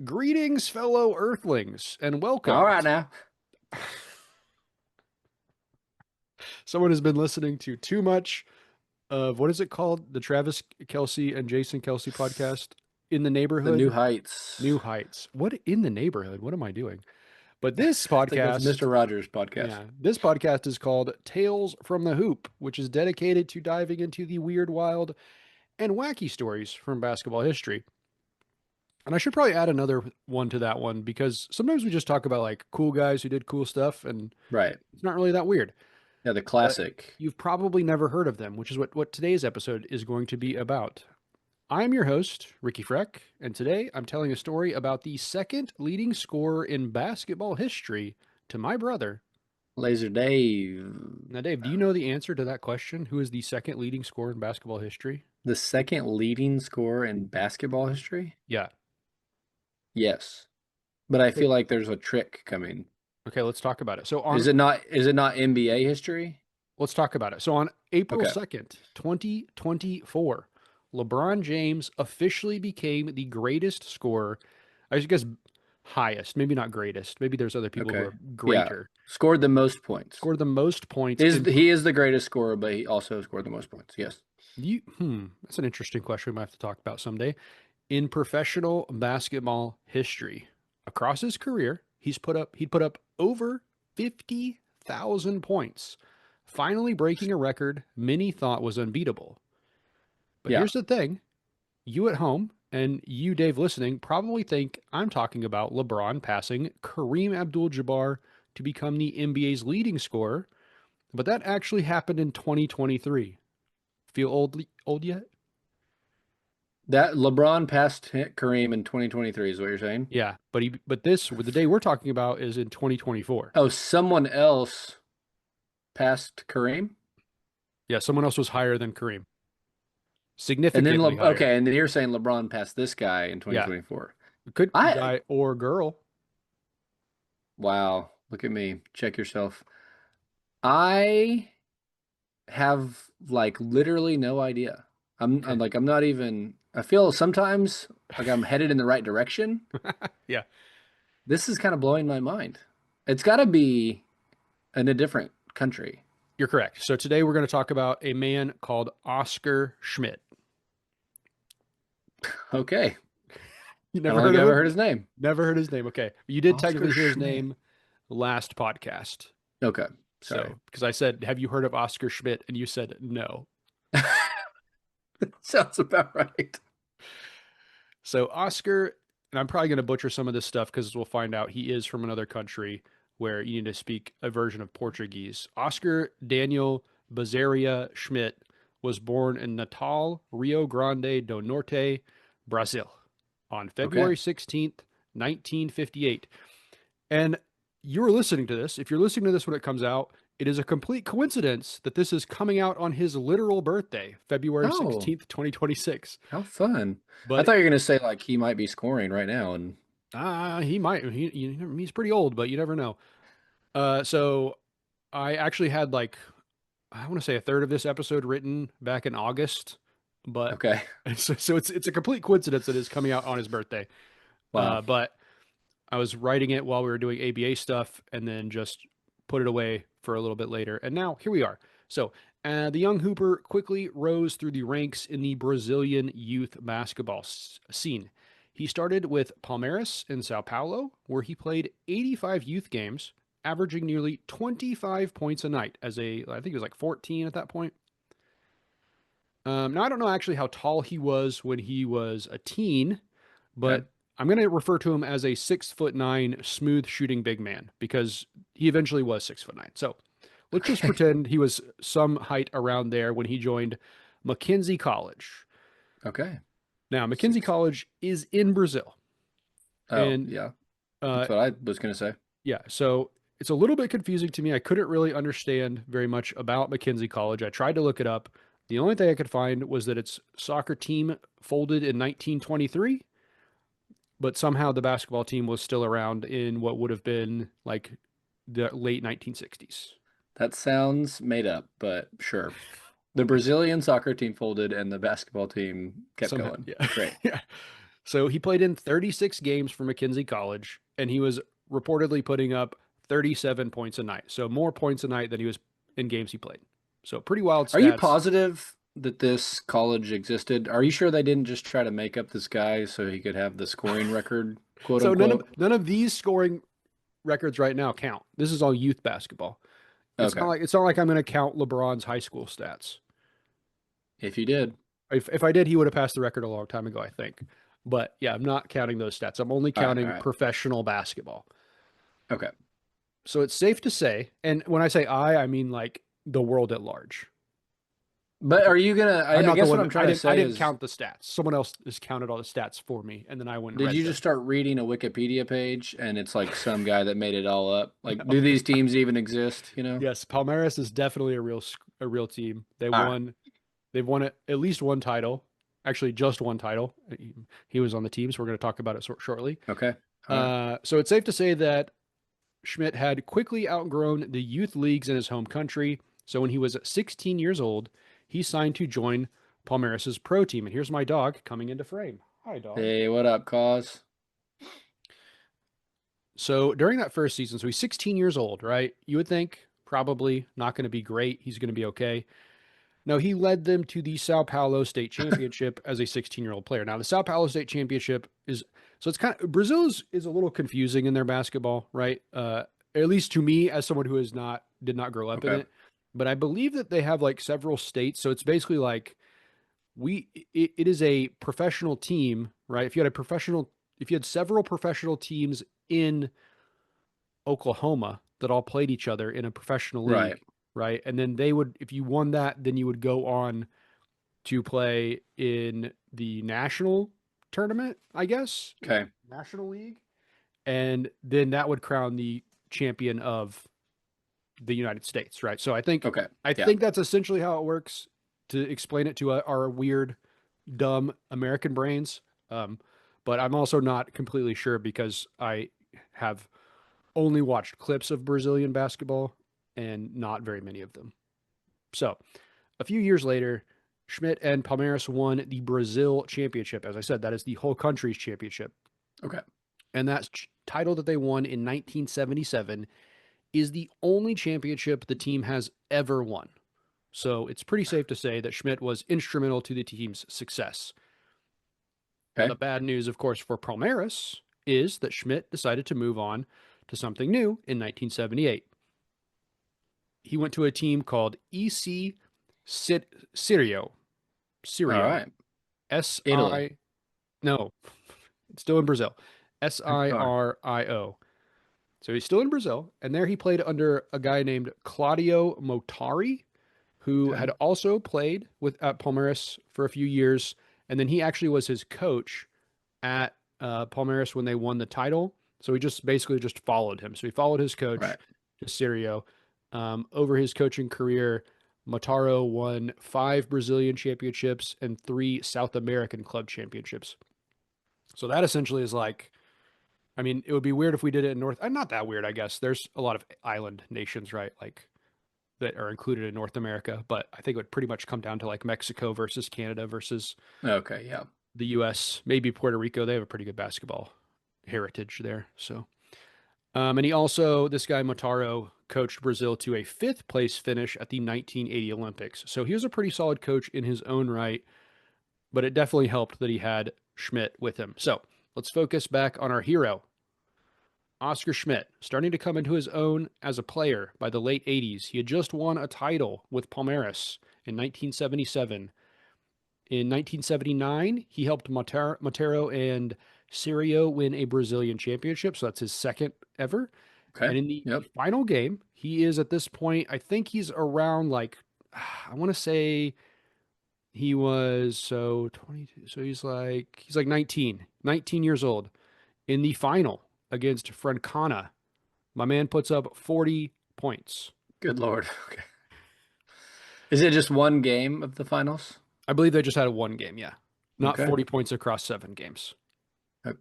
Greetings, fellow earthlings, and All welcome. right now. Someone has been listening to too much of what is it called? The Travis Kelsey and Jason Kelsey podcast, In the The New Neighborhood, New Heights. Heights. What in the neighborhood? What am I doing? But I this think that's podcast, Mr. Rogers' podcast. yeah, this podcast is called Tales from the Hoop, which is dedicated to diving into the weird, wild, and wacky stories from basketball history. And I should probably add another one to that one because sometimes we just talk about like cool guys who did cool stuff and Right. it's not really that weird. Yeah, the But classic. you've probably never heard of them, which is what today's episode is going to be about. I'm your host, Ricky Freck, and today I'm telling a story about the second leading scorer in basketball history to my brother. Laser Dave. Now, Dave, do you know the answer to that question? Who is the second leading scorer in basketball history? The second leading scorer in basketball history? Yeah. Yes. But I Okay, feel like there's a trick coming. okay, let's talk about it. Is it not NBA history? Let's talk about it. So on April Okay. 2nd, 2024, LeBron James officially became the greatest scorer. I guess highest, maybe not greatest. Maybe there's other people who Okay. are Yeah. greater. Scored the most points. Scored the most points Is in he is the greatest scorer, but he also scored the most points. Yes. that's an interesting question we might have to talk about someday. In professional basketball history, across his career, he'd put up over 50,000 points, finally breaking a record many thought was unbeatable. But Yeah. here's the thing, you at home and you, Dave, listening, probably think I'm talking about LeBron passing Kareem Abdul-Jabbar to become the NBA's leading scorer, but that actually happened in 2023. Feel old yet? That LeBron passed Kareem in 2023 is what you're saying? Yeah, but the day we're talking about is in 2024. Oh, someone else passed Kareem? Yeah, someone else was higher than Kareem, And then significantly higher. Okay, and then you're saying LeBron passed this guy in Yeah, 2024. it could I guy or girl. Wow, look at me. Check yourself. I have like literally no idea. I'm Okay. like I'm not even I feel sometimes like I'm headed in the right direction. Yeah, This is kind of blowing my mind. It's got to be in a different country. you're correct. So today we're going to talk about a man called Oscar Schmidt. Okay. You I never don't think heard I of ever him? heard his name. Never heard his name. Okay. You did Oscar technically hear his Schmidt. name last podcast. Okay. Sorry. So, because I said, "Have you heard of Oscar Schmidt?" and you said no. Sounds about right. So, Oscar, and I'm probably going to butcher some of this stuff because we'll find out he is from another country where you need to speak a version of Portuguese. Oscar Daniel Bazaria Schmidt was born in Natal, Rio Grande do Norte, Brazil, on Okay. February 16th, 1958. And you're listening to this. If you're listening to this when it comes out, it is a complete coincidence that this is coming out on his literal birthday, February Oh, 16th, 2026. how fun. I But thought you were going to say like he might be scoring right now and he might. He's pretty old, but you never know. So I actually had like I want to say a third of this episode written back in August, but okay. so it's a complete coincidence that it's coming out on his birthday. Wow. But I was writing it while we were doing ABA stuff, and then just put it away for a little bit later, and now here we are. So. The young Hooper quickly rose through the ranks in the Brazilian youth basketball scene. He started with Palmeiras in Sao Paulo, where he played 85 youth games, averaging nearly 25 points a night I think he was like 14 at that point. Now, I don't know actually how tall he was when he was a teen, Okay. but I'm going to refer to him as a 6'9" smooth shooting big man because he eventually was 6'9". So let's just Okay. pretend he was some height around there when he joined Mackenzie College. Okay. Now, Mackenzie Six. College is in Brazil. Oh, And yeah. uh, That's what I was going to say. yeah, so it's a little bit confusing to me. I couldn't really understand very much about Mackenzie College. I tried to look it up. The only thing I could find was that its soccer team folded in 1923, but somehow the basketball team was still around in what would have been like the late 1960s. That sounds made up, but sure. The Brazilian soccer team folded and the basketball team kept Somehow, going. yeah. Great. Yeah. So he played in 36 games for McKenzie College, and he was reportedly putting up 37 points a night. So more points a night than he was in games he played. So pretty wild Are you stats. positive that this college existed? Are you sure they didn't just try to make up this guy so he could have the scoring record, quote So none of unquote? none of these scoring records right now count. This is all youth basketball. Okay. It's not like I'm going to count LeBron's high school stats. If you did. If I did, he would have passed the record a long time ago, I think. But yeah, I'm not counting those stats. I'm only All right. All counting right. professional basketball. Okay. So it's safe to say, and when I say I mean like the world at large. But are you gonna? I'm I not the guess one what that I'm trying to I say didn't is, count the stats. Someone else has counted all the stats for me, and then I went and did read you just them. start reading a Wikipedia page and it's like some guy that made it all up? Like, do No. these teams even exist? You know? Yes, Palmeiras is definitely a real team. All right. They've won at least one title. Actually, just one title. He was on the team, so we're going to talk about it shortly. Okay. All right. So it's safe to say that Schmidt had quickly outgrown the youth leagues in his home country. So when he was 16 years old, he signed to join Palmeiras' pro team. And here's my dog coming into frame. Hi, dog. Hey, what up, cause? So during that first season, so he's 16 years old, right? You would think probably not going to be great. He's going to be okay. No, he led them to the Sao Paulo State Championship as a 16-year-old player. Now, the Sao Paulo State Championship is so it's kind of Brazil is a little confusing in their basketball, right? At least to me, as someone who did not grow up in Okay. it. But I believe that they have like several states, so it's basically like it is a professional team, right? If you had several professional teams in Oklahoma that all played each other in a professional Right. league, right? And then they would, if you won that, then you would go on to play in the national tournament, I guess, Okay. national league, and then that would crown the champion of the United States, right? So Okay. I Yeah. think that's essentially how it works to explain it to our weird, dumb American brains. But I'm also not completely sure because I have only watched clips of Brazilian basketball and not very many of them. So a few years later, Schmidt and Palmeiras won the Brazil championship. As I said, that is the whole country's championship. Okay. And that title that they won in 1977 is the only championship the team has ever won. So it's pretty safe to say that Schmidt was instrumental to the team's success. Now, the Okay. bad news, of course, for Palmeiras is that Schmidt decided to move on to something new in 1978. He went to a team called EC Sirio. All Sirio. right. S Italy. I no, it's still in Brazil. S I All right. R I O. So he's still in Brazil, and there he played under a guy named Claudio Motari, who Okay. had also played with at Palmeiras for a few years, and then he actually was his coach at Palmeiras when they won the title. So he just basically just followed him. So he followed his coach Right. to Sirio. Over his coaching career, Mataro won 5 Brazilian championships and 3 South American club championships. So that essentially is like, I mean, it would be weird if we did it in North. Not that weird, I guess. There's a lot of island nations, right? Like that are included in North America, but I think it would pretty much come down to like Mexico versus Canada versus Okay. Yeah. the U.S. Maybe Puerto Rico. They have a pretty good basketball heritage there. So, and he also, this guy Motaro, coached Brazil to a fifth place finish at the 1980 Olympics. So he was a pretty solid coach in his own right, but it definitely helped that he had Schmidt with him. So let's focus back on our hero, Oscar Schmidt, starting to come into his own as a player by the late 80s. He had just won a title with Palmeiras in 1977. In 1979, he helped Montero and Sirio win a Brazilian championship. So that's his second ever. Okay. And in the Yep. final game, he is at this point, I think he's around like, I want to say he was so 22. So he's like 19 years old in the final against Francana. My man puts up 40 points. Good Lord. Okay. Is it just one game of the finals? I believe they just had a one game. Yeah. Not Okay. 40 points across 7 games. Uh,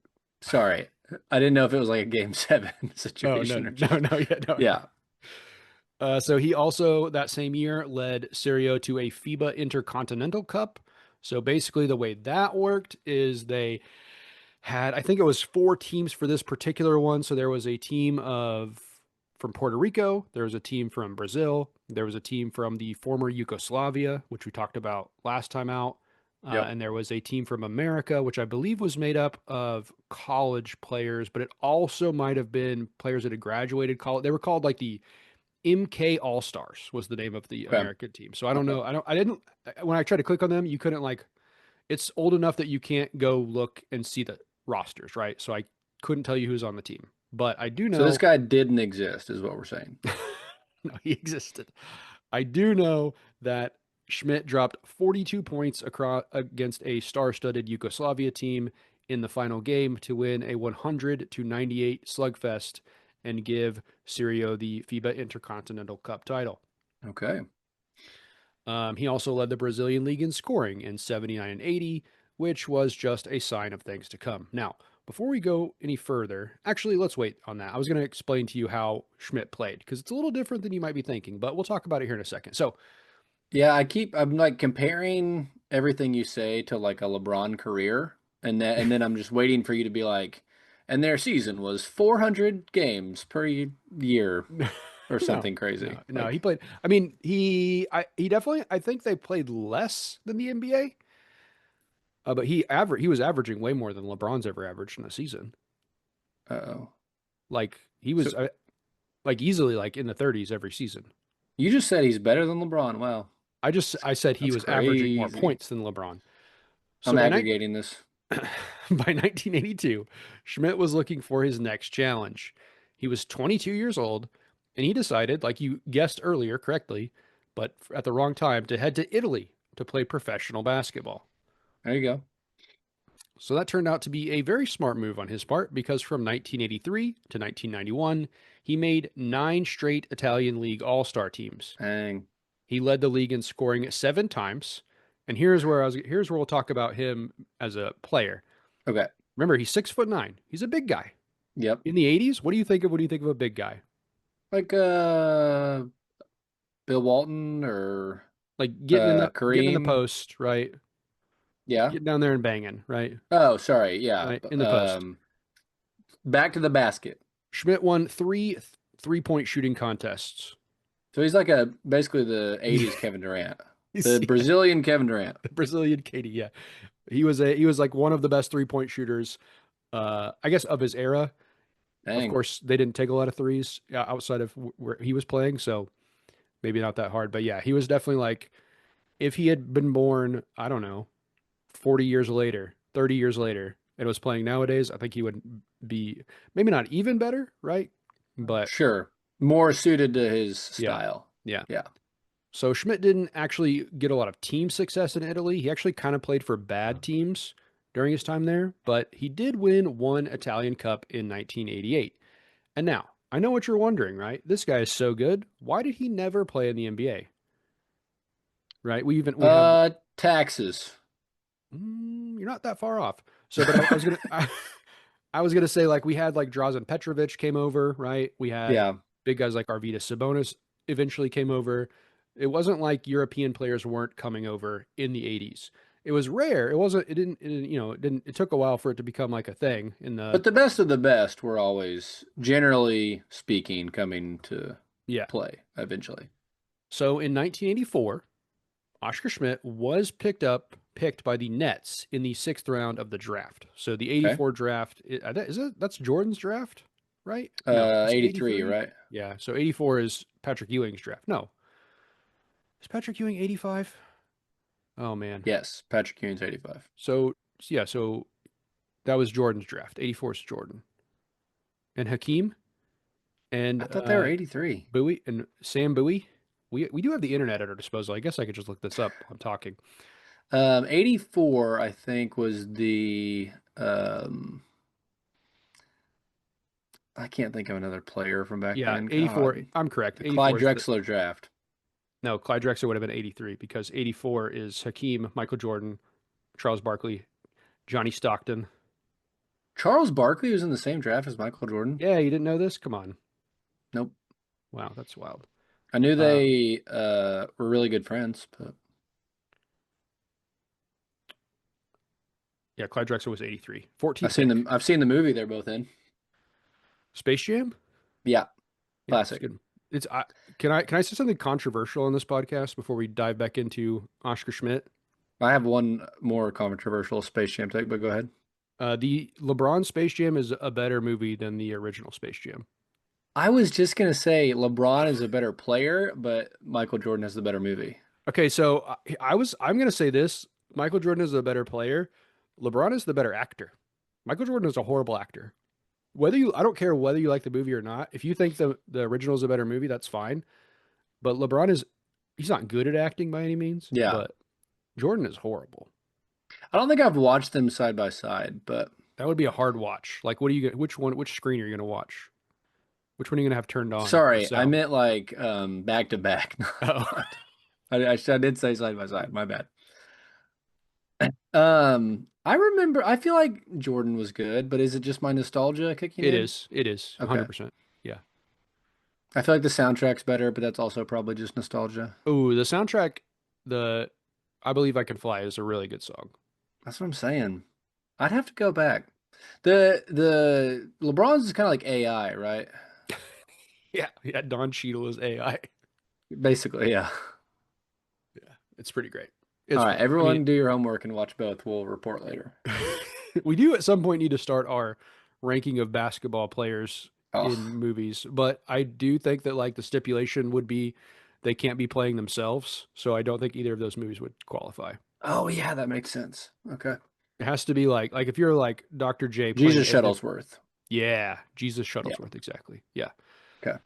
Sorry. I didn't know if it was like a game seven Oh, no, situation or no, just, no, yeah, no, no. yeah. So he also that same year led Serio to a FIBA Intercontinental Cup. So basically, the way that worked is had, I think it was four teams for this particular one. So there was a team of from Puerto Rico, there was a team from Brazil, there was a team from the former Yugoslavia, which we talked about last time out, Yep. and there was a team from America, which I believe was made up of college players, but it also might have been players that had graduated college. They were called like the MK All Stars was the name of the Okay. American team. So I don't Okay. know. I didn't, when I tried to click on them, you couldn't like, it's old enough that you can't go look and see the rosters, right? So I couldn't tell you who's on the team, but I do So this know guy didn't exist, is what we're saying. no, he existed. I do know that Schmidt dropped 42 points across against a star-studded Yugoslavia team in the final game to win a 100-98 slugfest and give Serio the FIBA Intercontinental Cup title. Okay. He also led the Brazilian league in scoring in 79 and 80, which was just a sign of things to come. Now, before we go any further, actually, let's wait on that. I was going to explain to you how Schmidt played because it's a little different than you might be thinking, but we'll talk about it here in a second. So, Yeah, I'm like comparing everything you say to like a LeBron career, and then I'm just waiting for you to be like, and their season was 400 games per year or no, something crazy. no, he Like, played. I mean, he definitely. I think they played less than the NBA, but he was averaging way more than LeBron's ever averaged in a season. uh-oh. Like he So was like easily like in the 30s every season. you just said he's better than LeBron. Wow, I said he that's was averaging more crazy. points than LeBron. So I'm by aggregating this. by 1982, Schmidt was looking for his next challenge. He was 22 years old, and he decided, like you guessed earlier correctly, but at the wrong time, to head to Italy to play professional basketball. There you go. So that turned out to be a very smart move on his part because from 1983 to 1991, he made 9 straight Italian League All Star teams. Dang. He led the league in scoring 7 times. And here's where we'll talk about him as a player. Okay. Remember, he's 6'9". He's a big guy. Yep. In the 80s, what do you think of a big guy? Like Bill Walton or Like getting in the Kareem. post, right? Yeah. Getting down there and banging, right? Oh, sorry. Yeah. Right in the post. Back to the basket. Schmidt won 3 3-point shooting contests. So he's like a basically the 80s Kevin Durant. The Yeah, Brazilian Kevin Durant. the Brazilian Katie. Yeah, he was like one of the best 3-point shooters. I guess of his era. Of Dang. course, they didn't take a lot of threes outside of where he was playing, so maybe not that hard. But yeah, he was definitely like if he had been born, I don't know, 40 years later, 30 years later, and was playing nowadays, I think he would be maybe not even better, right? But Sure. More suited to his yeah, style. yeah. Yeah. So Schmidt didn't actually get a lot of team success in Italy. He actually kind of played for bad teams during his time there, but he did win one Italian Cup in 1988. And now, I know what you're wondering, right? This guy is so good. Why did he never play in the NBA? Right? We have Taxes. you're not that far off. So, but I was gonna I was gonna say like we had like Drazen Petrovic came over, right? We had Yeah. big guys like Arvydas Sabonis eventually came over. It wasn't like European players weren't coming over in the 80s. It was rare. It wasn't. It didn't. It took a while for it to become like a thing in the But the best of the best were always, generally speaking, coming to yeah. play eventually. So in 1984, Oscar Schmidt was picked by the Nets in the 6th round of the draft. So the Okay. 84 draft that's Jordan's draft, right? No, is it 83, 83? right? Yeah. So 84 is Patrick Ewing's draft. No, is Patrick Ewing 85? Oh man. Yes. Patrick Ewing's 85. So yeah, so that was Jordan's draft. 84 is Jordan and Hakeem and I thought they were 83. Bowie and Sam Bowie. We do have the internet at our disposal. I guess I could just look this up while I'm talking. 84, I think, was I can't think of another player from back Yeah, then. 84. God. I'm correct. The Clyde 84 is the Drexler draft. no, Clyde Drexler would have been 83 because 84 is Hakeem, Michael Jordan, Charles Barkley, Johnny Stockton. Charles Barkley was in the same draft as Michael Jordan. Yeah, you didn't know this? Come on. Nope. Wow, that's wild. I knew Uh, they were really good friends, but Yeah, Clyde Drexler was 83. 14th I've seen them. pick. I've seen the movie they're both in. Space Jam? Yeah, Yeah, it's classic. good. It's can I say something controversial on this podcast before we dive back into Oscar Schmidt? I have one more controversial Space Jam take, but go ahead. The LeBron Space Jam is a better movie than the original Space Jam. I was just gonna say LeBron is a better player, but Michael Jordan has the better movie. Okay, so I'm gonna say this: Michael Jordan is a better player. LeBron is the better actor. Michael Jordan is a horrible actor. I don't care whether you like the movie or not. If you think the original is a better movie, that's fine. But he's not good at acting by any means, Yeah, but Jordan is horrible. I don't think I've watched them side by side, but That would be a hard watch. Like, which screen are you gonna watch? Which one are you gonna have turned on or sorry, I sound? meant like back to back. Oh, I did say side by side. My bad. I remember. I feel like Jordan was good, but is it just my nostalgia kicking it in? is. It is Okay. 100%. Yeah. I feel like the soundtrack's better, but that's also probably just nostalgia. Oh, the soundtrack, the I Believe I Can Fly is a really good song. That's what I'm saying. I'd have to go back. The LeBron's is kind of like AI, right? Yeah, yeah. Don Cheadle is AI. Basically, yeah. Yeah, it's pretty great. All It's right, fun. I mean, everyone do your homework and watch both. We'll report later. we do at some point need to start our ranking of basketball players in Oh, movies, but I do think that like the stipulation would be they can't be playing themselves. So I don't think either of those movies would qualify. oh yeah, that makes sense. Okay. It has to be like if you're like Dr. J playing Jesus a Shuttlesworth. yeah, Jesus Yeah. Shuttlesworth, exactly. Yeah. Okay.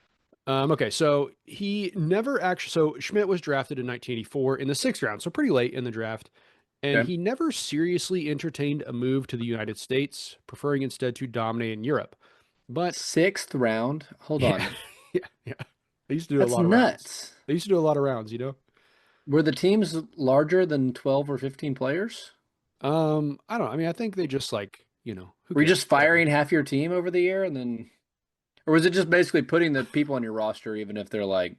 Okay, so he never actually. So Schmidt was drafted in 1984 in the sixth round, so pretty late in the draft, and Okay. he never seriously entertained a move to the United States, preferring instead to dominate in Europe. But Sixth round. Hold yeah, on. yeah, yeah, they used to do a That's lot of rounds. nuts. They used to do a lot of rounds, you know. Were the teams larger than 12 or 15 players? I don't. I mean, I think they just like who Were you cares, just whatever. firing half your team over the year and then, or was it just basically putting the people on your roster, even if they're like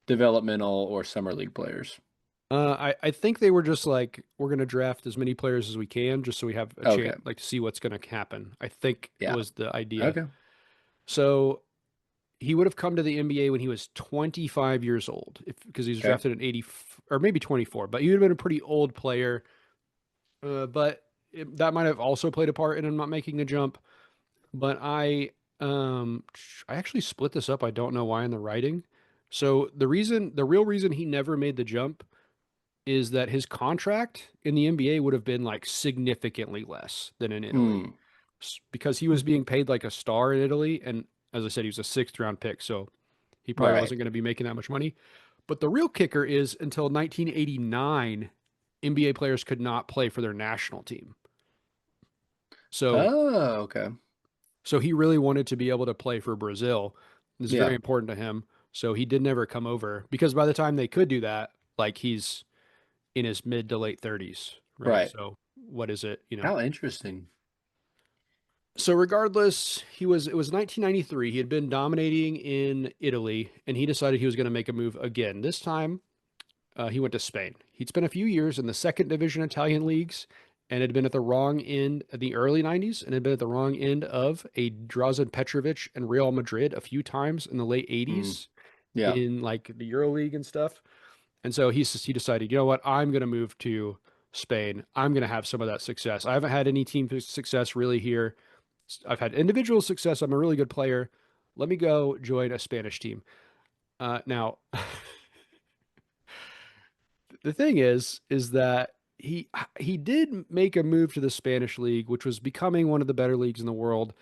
developmental or summer league players? I think they were just like we're gonna draft as many players as we can, just so we have a Okay. chance, like to see what's gonna happen. I think Yeah. was the idea. Okay. So he would have come to the NBA when he was 25 years old, if because he was Okay. drafted in 80 or maybe 24, but he would have been a pretty old player. That might have also played a part in him not making the jump. But I actually split this up. I don't know why in the writing. So the real reason he never made the jump is that his contract in the NBA would have been like significantly less than in Italy Hmm. because he was being paid like a star in Italy. And as I said, he was a sixth round pick. So he probably Right. wasn't going to be making that much money. But the real kicker is until 1989, NBA players could not play for their national team. So, Oh, okay. so he really wanted to be able to play for Brazil. It's very Yeah. important to him. So he did never come over because by the time they could do that, like he's in his mid to late 30s, right? Right. So what is it, How interesting. So regardless, it was 1993. He had been dominating in Italy and he decided he was going to make a move again. This time, he went to Spain. He'd spent a few years in the second division Italian leagues and had been at the wrong end of the early 90s and had been at the wrong end of a Drazen Petrovic and Real Madrid a few times in the late Hmm. 80s Yeah. in like the Euro League and stuff. And so he decided, you know what, I'm going to move to Spain. I'm going to have some of that success. I haven't had any team success really here. I've had individual success. I'm a really good player. Let me go join a Spanish team. Now, the thing is that he did make a move to the Spanish league, which was becoming one of the better leagues in the world.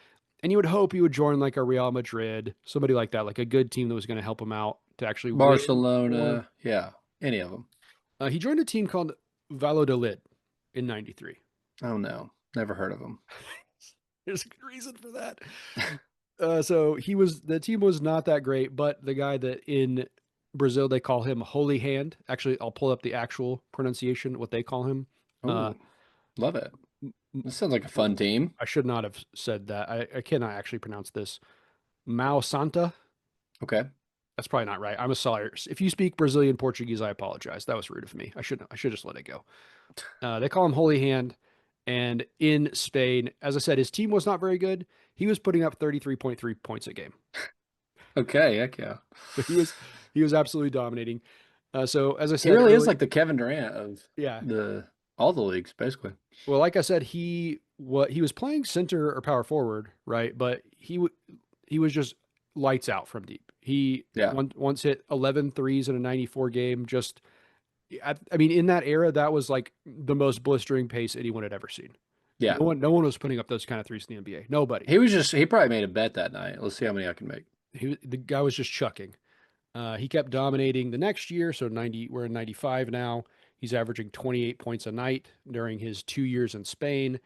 And you would hope he would join like a Real Madrid, somebody like that, like a good team that was going to help him out to actually win more. Barcelona. Yeah. Any of them. He joined a team called Valladolid in '93. Oh no. Never heard of them. There's a good reason for that. So the team was not that great, but the guy that in Brazil they call him Holy Hand. Actually, I'll pull up the actual pronunciation, what they call him. Uh, Oh, love it. m- m- This sounds like a fun oh, team. I should not have said that. I cannot actually pronounce this. Mao Santa. Okay. That's probably not right. I'm a sorry. If you speak Brazilian Portuguese, I apologize. That was rude of me. I should just let it go. They call him Holy Hand, And in Spain, as I said, his team was not very good. He was putting up 33.3 points a game. Okay, heck yeah. So he was absolutely dominating. So as I He said really is early, like the Kevin Durant of yeah. the all the leagues, basically. Well, like I said, he was playing center or power forward, right? But he was just lights out from deep. He Yeah, once hit 11 threes in a 94 game. Just I mean, in that era, that was like the most blistering pace anyone had ever seen. yeah. No one was putting up those kind of threes in the NBA. Nobody. He probably made a bet that night. Let's see how many I can make. The guy was just chucking. He kept dominating the next year. So 90, we're in 95 now. He's averaging 28 points a night during his 2 years in Spain.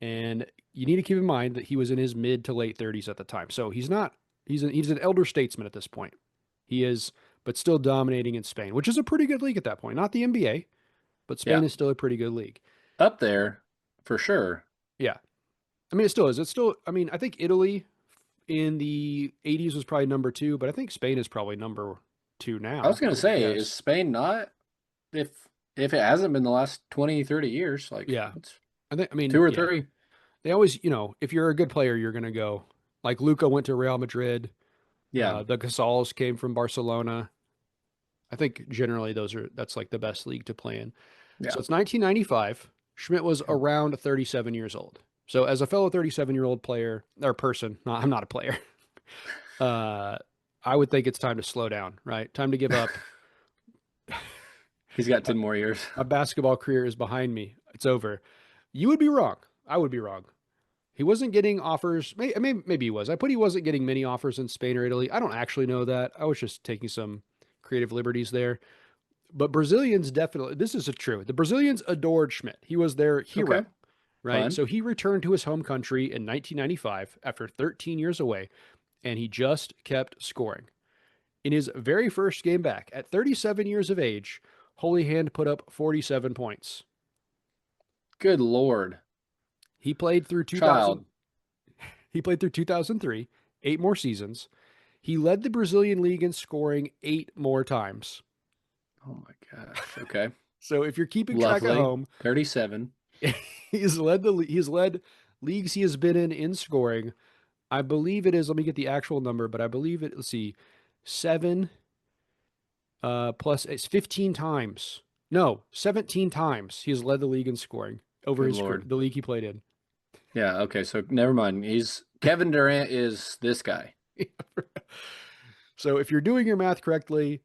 And you need to keep in mind that he was in his mid to late 30s at the time. So he's an elder statesman at this point. He is, but still dominating in Spain, which is a pretty good league at that point. Not the NBA, but Spain Yeah, is still a pretty good league. up there for sure. Yeah. I mean, it still is. It's still, I mean, I think Italy in the 80s was probably number two, but I think Spain is probably number two I was now, I gonna would say, is guess. Spain not if it hasn't been the last 20, 30 years, like Yeah. it's I mean, two or yeah. three. They always, if you're a good player, you're going to go. Like Luca went to Real Madrid. Yeah, The Casals came from Barcelona. I think generally that's like the best league to play in. yeah. So it's 1995. Schmidt was Okay. around 37 years old. So as a fellow 37-year-old player or person, I'm not a player. Uh, I would think it's time to slow down, right? Time to give up. He's got My, 10 more years. my basketball career is behind me. It's over. You would be wrong. I would be wrong. He wasn't getting offers. Maybe he was. I put he wasn't getting many offers in Spain or Italy. I don't actually know that. I was just taking some creative liberties there. But Brazilians definitely, this is true. The Brazilians adored Schmidt. He was their hero, Okay, right? fun. So he returned to his home country in 1995 after 13 years away, and he just kept scoring. In his very first game back, at 37 years of age, Holy Hand put up 47 points. Good Lord. He played through 2000. Child. He played through 2003, 8 more seasons. He led the Brazilian league in scoring 8 more times. Oh my gosh. Okay. So if you're keeping track at Lovely. home, 37. he's led leagues he has been in scoring. I believe it is. Let me get the actual number, but I believe it. Let's see, seven plus it's 15 times. No, 17 times he has led the league in scoring over Good his career, Lord. the league he played in. Yeah, okay, so never mind. He's Kevin Durant is this guy. So if you're doing your math correctly,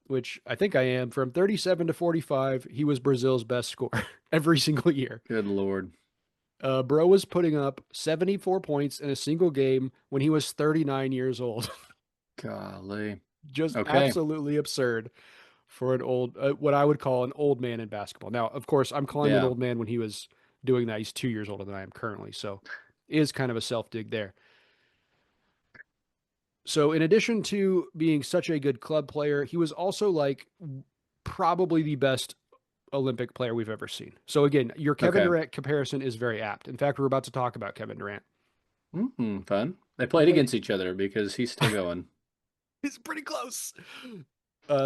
which I think I am, from 37 to 45, he was Brazil's best scorer every single year. Good Lord. Bro was putting up 74 points in a single game when he was 39 years old. Golly. Just Okay. absolutely absurd for what I would call an old man in basketball. Now, of course, I'm calling him an Yeah. old man when he was doing that. He's 2 years older than I am currently. So it is kind of a self dig there. So, in addition to being such a good club player, he was also like probably the best Olympic player we've ever seen. So, again, your Kevin Okay. Durant comparison is very apt. In fact, we're about to talk about Kevin Durant. Fun. They He played played, against each other because he's still going. he's pretty close.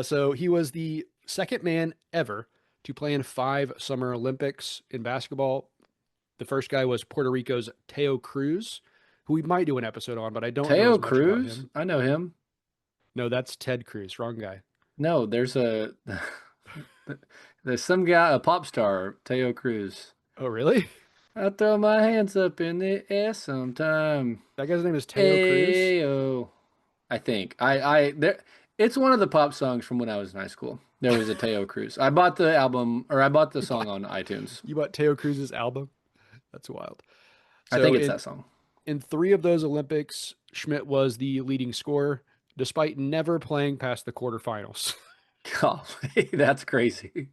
So, he was the second man ever to play in 5 Summer Olympics in basketball. The first guy was Puerto Rico's Teo Cruz, who we might do an episode on, but I don't know Teo as much about Cruz? him. I know him. No, that's Ted Cruz. Wrong guy. No, there's some guy, a pop star, Teo Cruz. Oh, really? I throw my hands up in the air sometime. That guy's name is Teo Cruz. Ayo. I think. There it's one of the pop songs from when I was in high school. There was a Teo Cruz. I bought the album or I bought the You song bought on iTunes. you bought Teo Cruz's album. That's wild. I So think it's in that song. in 3 of those Olympics, Schmidt was the leading scorer, despite never playing past the quarterfinals. Golly, that's crazy.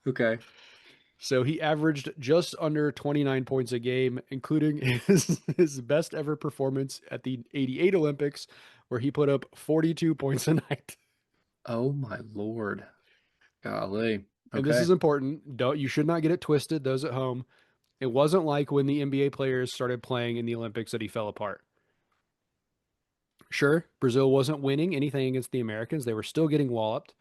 Okay. So he averaged just under 29 points a game, including his best ever performance at the 88 Olympics, where he put up 42 points a night. Oh my Lord. Golly. And this Okay. is important. Don't You should not get it twisted, those at home. It wasn't like when the NBA players started playing in the Olympics that he fell apart. Sure, Brazil wasn't winning anything against the Americans. They were still getting walloped.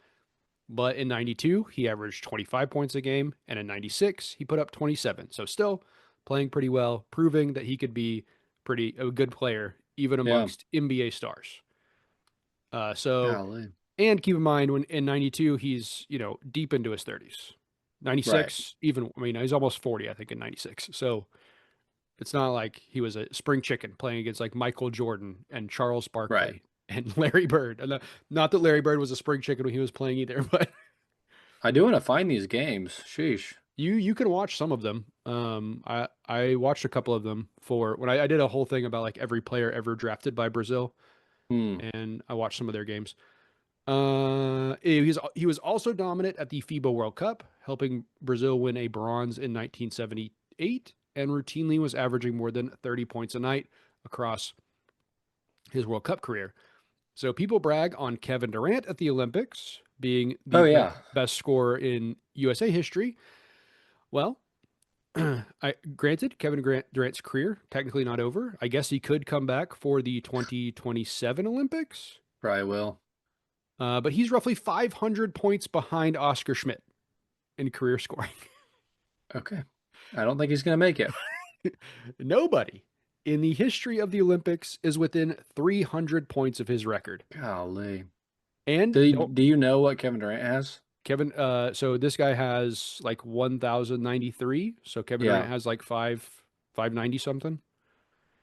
But in 92, he averaged 25 points a game. And in 96, he put up 27. So still playing pretty well, proving that he could be pretty a good player even Yeah. amongst NBA stars. So Golly. and keep in mind when in 92 he's, deep into his 30s. Right. 96 even I mean he's almost 40 I think in 96. So it's not like he was a spring chicken playing against like Michael Jordan and Charles Right. Barkley and Larry Bird. And not that Larry Bird was a spring chicken when he was playing either, but I do want to find these games. Sheesh. you can watch some of them. I watched a couple of them for when I did a whole thing about like every player ever drafted by Brazil, Hmm. and I watched some of their games. He was also dominant at the FIBA World Cup, helping Brazil win a bronze in 1978, and routinely was averaging more than 30 points a night across his World Cup career. So people brag on Kevin Durant at the Olympics being Oh the yeah. best scorer in USA history. Well, granted, Durant's career technically not over. I guess he could come back for the 2027 Olympics, Probably will. but he's roughly 500 points behind Oscar Schmidt in career scoring. Okay. I don't think he's gonna make it. Nobody in the history of the Olympics is within 300 points of his record. Golly. And don't Do you know what Kevin Durant has? Kevin, so this guy has like 1,093. So Kevin Yeah. Durant has like 590 something.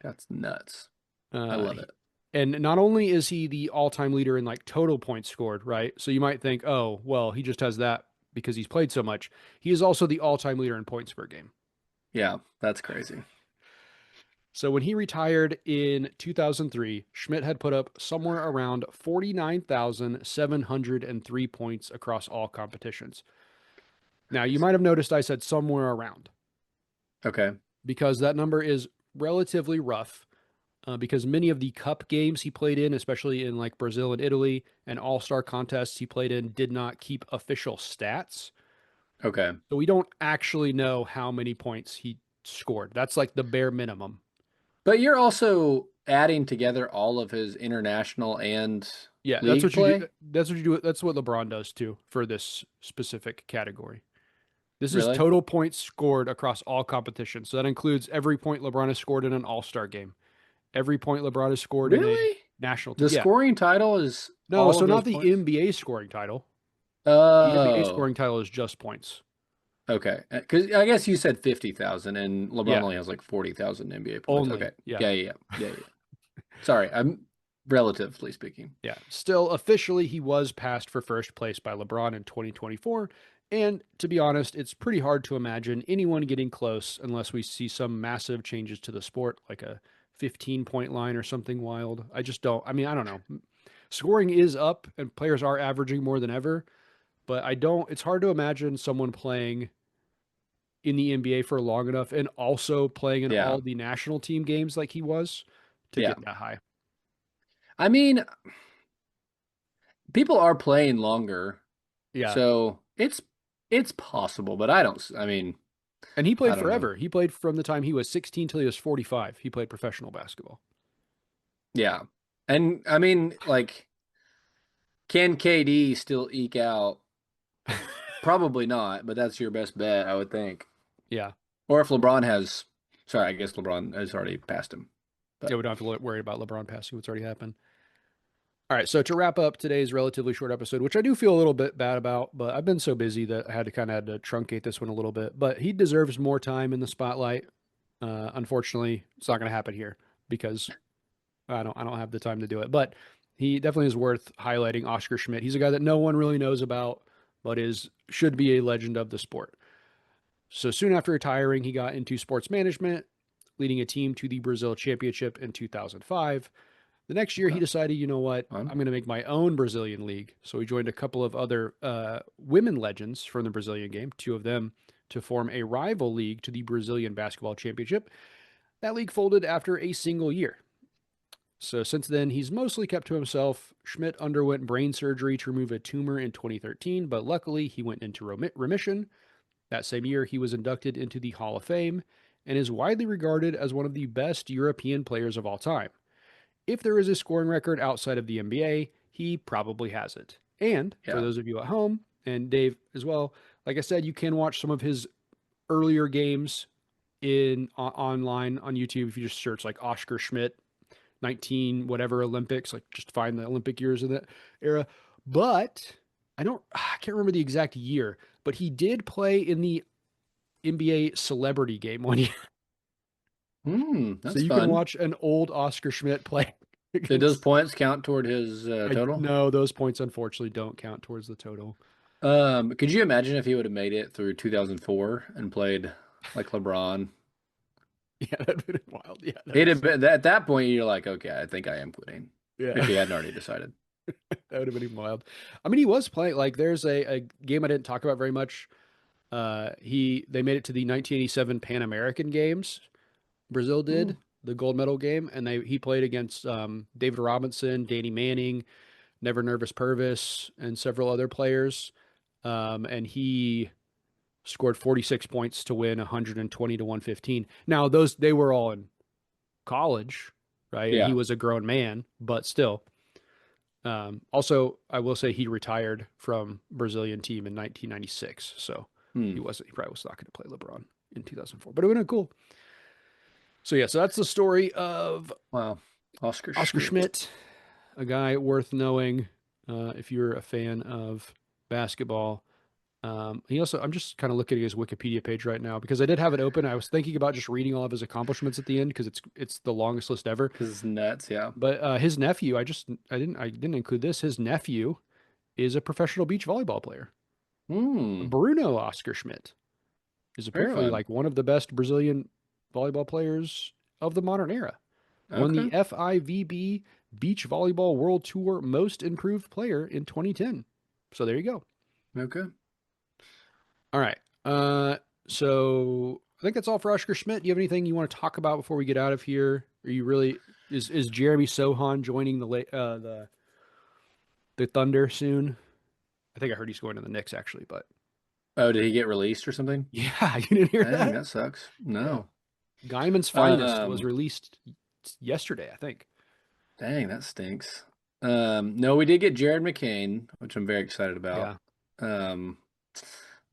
That's nuts. I Uh, love he- it. and not only is he the all-time leader in like total points scored, right? So you might think, oh, well, he just has that because he's played so much. He is also the all-time leader in points per game. Yeah, that's crazy. So when he retired in 2003, Schmidt had put up somewhere around 49,703 points across all competitions. Now, you might Crazy. have noticed I said somewhere around Okay. because that number is relatively rough because many of the cup games he played in, especially in like Brazil and Italy and all-star contests he played in, did not keep official stats. Okay. So we don't actually know how many points he scored. That's like the bare minimum. But you're also adding together all of his international and Yeah, that's league what you do. play? That's what you do. That's what LeBron does too for this specific category. This is Really? total points scored across all competitions. So that includes every point LeBron has scored in an All-Star game, every point LeBron has scored in a Really? national team. The Yeah. scoring title is No, all so of those not the points? NBA scoring title. The NBA Oh, scoring title is just points. okay. Because I guess you said 50,000 and LeBron Yeah, only has like 40,000 NBA points. only. Okay. Yeah. Yeah. Sorry, I'm relatively speaking. Yeah. Still, officially, he was passed for first place by LeBron in 2024. And to be honest, it's pretty hard to imagine anyone getting close unless we see some massive changes to the sport, like a 15-point line or something wild. I just don't. I mean, I don't know. Scoring is up and players are averaging more than ever, but I don't. It's hard to imagine someone playing in the NBA for long enough and also playing in Yeah. all the national team games like he was to Yeah. get that high. I mean, people are playing longer, Yeah. so it's possible, but I mean, And he I played don't know. forever. He played from the time he was 16 till he was 45. He played professional basketball. Yeah. And I mean, like, can KD still eke out? Probably not, but that's your best bet, I would think. Yeah. Or if LeBron has, sorry, I guess LeBron has already passed him. Yeah, But we don't have to worry about LeBron passing what's already happened. All right. So to wrap up today's relatively short episode, which I do feel a little bit bad about, but I've been so busy that I had to had to truncate this one a little bit. But he deserves more time in the spotlight. Unfortunately, it's not going to happen here because I don't have the time to do it. But he definitely is worth highlighting. Oscar Schmidt. He's a guy that no one really knows about, but is should be a legend of the sport. So soon after retiring, he got into sports management, leading a team to the Brazil Championship in 2005. The next year, he okay, decided, you know what, fun. I'm going to make my own Brazilian league. So he joined a couple of other women legends from the Brazilian game, two of them, to form a rival league to the Brazilian Basketball Championship. That league folded after a single year. So since then, he's mostly kept to himself. Schmidt underwent brain surgery to remove a tumor in 2013, but luckily he went into remission. That same year, he was inducted into the Hall of Fame and is widely regarded as one of the best European players of all time. If there is a scoring record outside of the NBA, he probably has it. And for Yeah. those of you at home, and Dave as well, like I said, you can watch some of his earlier games online on YouTube. If you just search like Oscar Schmidt 19 whatever Olympics, like just find the Olympic years of that era. But I can't remember the exact year, but he did play in the NBA celebrity game one year. So That's you can fun. watch an old Oscar Schmidt play Did those against. points count toward his I total? no, those points unfortunately don't count towards the total. Could you imagine if he would have made it through 2004 and played like LeBron? Yeah, that'd been wild. Yeah, that He'd have is. been at that point. You're like, okay, I think I am quitting. If Yeah, he hadn't already decided. that would have been wild. I mean, he was playing like there's a game I didn't talk about very much. They made it to the 1987 Pan American Games. Brazil Hmm. did the gold medal game, and he played against David Robinson, Danny Manning, Never Nervous Purvis, and several other players. And he scored 46 points to win 120 to 115. Now they were all in college, right? And he Yeah. was a grown man, but still. Also, I will say he retired from Brazilian team in 1996, so Hmm. he probably was not going to play LeBron in 2004, but it would have been cool. So yeah, so that's the story of Wow. Oscar Oscar Schmidt. Schmidt, a guy worth knowing if you're a fan of basketball. I'm just kind of looking at his Wikipedia page right now because I did have it open. I was thinking about just reading all of his accomplishments at the end because it's the longest list ever. Because it's nuts. Yeah. But his nephew, I didn't include this. His nephew is a professional beach volleyball player. Hmm. Bruno Oscar Schmidt is Very apparently fun. like one of the best Brazilian volleyball players of the modern era. Won Okay. the FIVB Beach Volleyball World Tour Most Improved Player in 2010. So there you go. Okay. All right. So I think that's all for Oscar Schmidt. Do you have anything you want to talk about before we get out of here? Are you really is Jeremy Sohan joining the Thunder soon? I think I heard he's going to the Knicks actually, but Oh, did he get released or something? yeah, you didn't hear Dang, that? that sucks. Yeah. No. Guyman's Finest was Um, released yesterday, I think. Dang, that stinks. No, we did get Jared McCain, which I'm very excited about. Yeah. Um,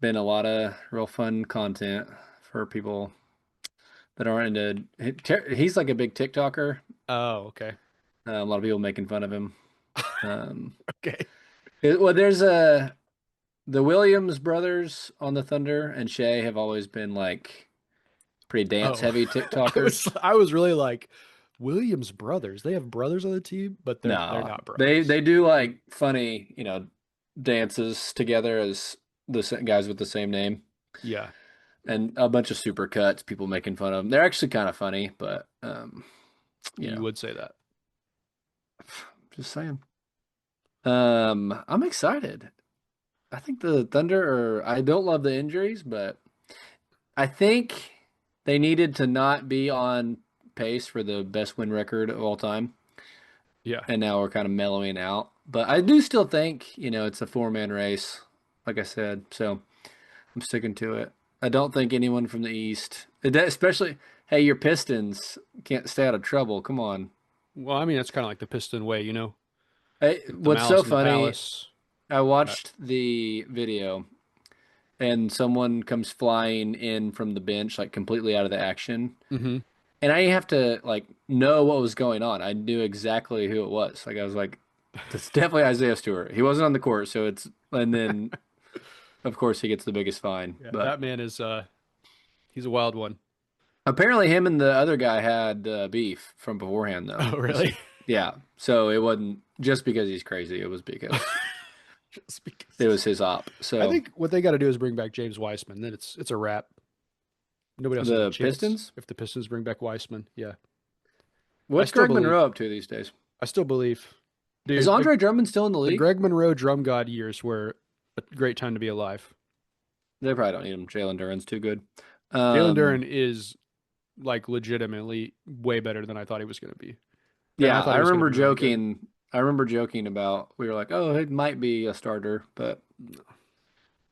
been a lot of real fun content for people that aren't into. He's like a big TikToker. Oh, okay. A lot of people making fun of him. Um, Okay. well, there's the Williams brothers on the Thunder and Shea have always been like pretty dance Oh, heavy TikTokers. I was really like Williams brothers. They have brothers on the team, but they're No, not they brothers. do like funny, dances together as guys with the same name, Yeah, and a bunch of super cuts, people making fun of them. They're actually kind of funny, but you you know, would say that. just saying. I'm excited. I think the Thunder I don't love the injuries, but I think they needed to not be on pace for the best win record of all time. Yeah. And now we're kind of mellowing out. But I do still think, it's a four-man race, like I said. So I'm sticking to it. I don't think anyone from the East, especially, hey, your Pistons can't stay out of trouble. Come on. Well, I mean, that's kind of like the Piston way, Hey, the what's so Malice in the funny, Palace. I Uh, watched the video and someone comes flying in from the bench, like completely out of the action. mm-hmm. And I didn't have to like know what was going on. I knew exactly who it was. Like I was like, that's definitely Isaiah Stewart. He wasn't on the court, so and then of course he gets the biggest fine. Yeah, But that man is he's a wild one. apparently him and the other guy had beef from beforehand though. Oh, really? Yeah. So it wasn't just because he's crazy. It was because Just because it was his op. I So think what they got to do is bring back James Weissman. Then it's a wrap. Nobody else has a the chance Pistons. if the Pistons bring back Weissman. Yeah, I What's still Greg believe. Monroe up to these days? I still believe, Is dude. Andre Drummond still in the The league? Greg Monroe drum god years were a great time to be alive. They probably don't need him. Jalen Duren's too good. Jalen Duren Um, is like legitimately way better than I thought he was going to be. And I Yeah, thought I he was going to remember be really good. joking. I remember joking about we were like, oh, it might be a starter, but No.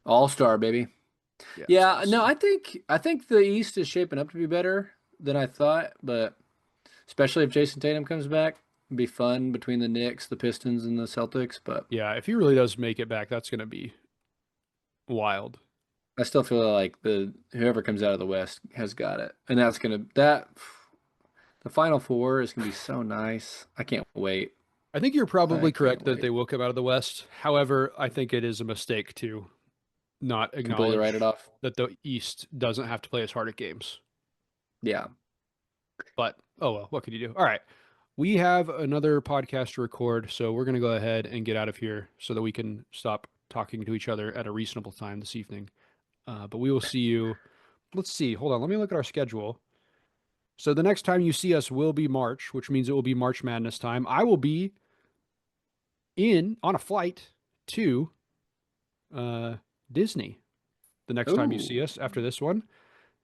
all-star, baby. Yeah, it's Yeah, no, awesome. I think the East is shaping up to be better than I thought, but especially if Jason Tatum comes back, it'd be fun between the Knicks, the Pistons, and the Celtics. But Yeah, if he really does make it back, that's going to be wild. I still feel like the whoever comes out of the West has got it, and that's gonna that the Final Four is gonna be so nice. I can't wait. I think you're I probably can't correct that they wait. will come out of the West. However, I think it is a mistake to not Completely write it acknowledge off. that the East doesn't have to play as hard at games. Yeah. But oh well, what can you do? All right. We have another podcast to record, so we're going to go ahead and get out of here so that we can stop talking to each other at a reasonable time this evening. But we will see you. Let's see. Hold on. Let me look at our schedule. So the next time you see us will be March, which means it will be March Madness time. I will be in on a flight to uh, Disney the next time you see Ooh, us after this one.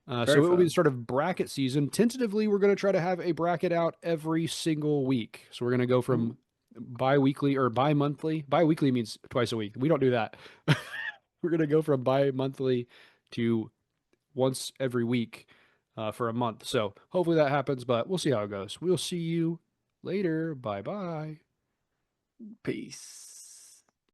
very So it will be the fun. start of bracket season. Tentatively, we're going to try to have a bracket out every single week. So we're going to go Ooh, from bi-weekly or bi-monthly. Bi-weekly means twice a week. We don't do that. We're going to go from bi-monthly to once every week for a month. So hopefully that happens, but we'll see how it goes. We'll see you later. Bye bye. peace.